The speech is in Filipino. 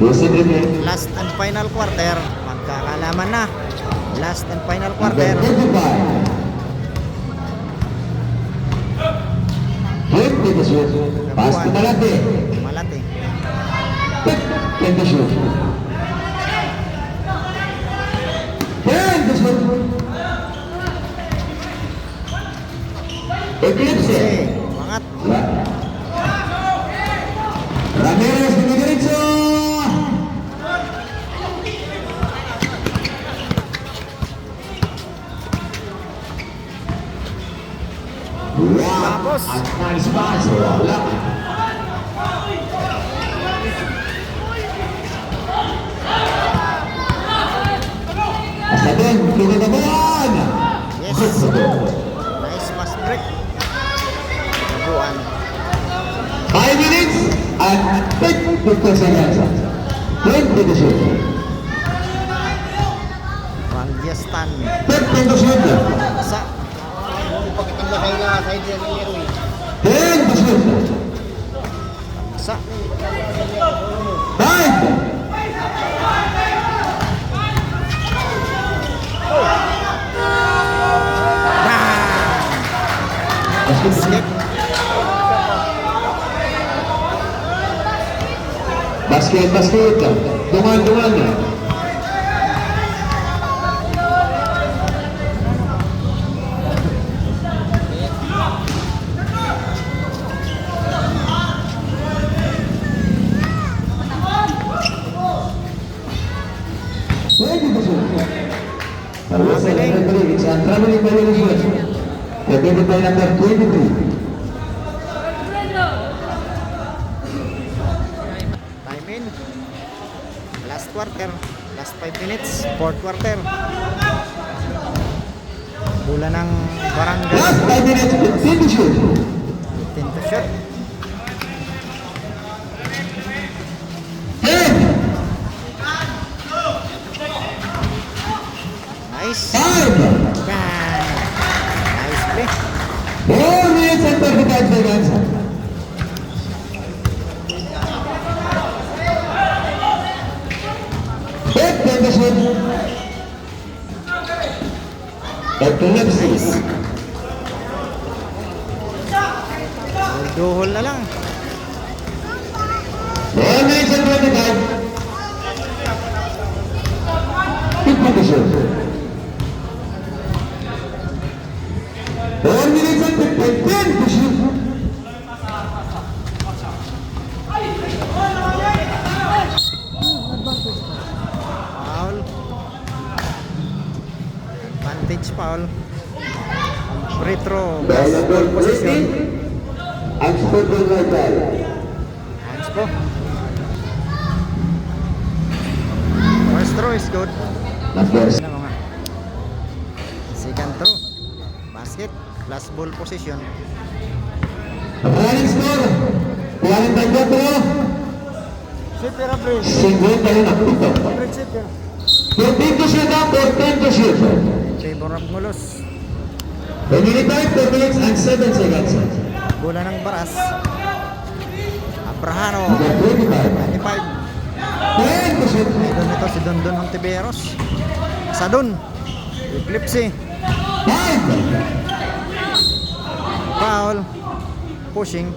Last and final quarter. Magkakalaman na. Last and final quarter. Pass to Malate. Malate. Take the shoot. Take the shoot. Eclipse. Mangat. Ramirez de derecho. Tapos. Nice pass. Wala. Hasta din, pinagabuan. Yes. Nice pass break. Nabuan. 5 minutes and 50 seconds. 20 to shoot. Rangiastan. 15 to shoot. Sa. 10 to shoot. Sa. 5. Skip. Basket. Dungan. It's a traveling violation. Committed by number 23. Time in. Last quarter. Last 5 minutes. Fourth quarter. Bola ng Barangay. Last 5 minutes, 15 to shoot. 15 to shoot. 10, Nice. 5, Bang. Nice play. 4 minutes and 35 seconds. To shoot. Epilepsy. Duhol na lang. 4 minutes and 25. 50 to shoot. 4 minutes and 10 to shoot. Foul. Advantage foul. Free throw. Best ball position. Unspoken rival. Hands po. First throw is good. Numbers. Ano mga second throw. Basket. Last ball position. Running score. 44. Super average. 51. 14 to shoot up, 14 to shoot. Favor of Mulos. Remaining time, 4 minutes and 7 seconds. Bola ng Baras. Abrahano. Number 25. 25. 10 to shoot. Idol nito si Dondon Hontiveros. Sadun. Eclipse. 5. Foul. Pushing.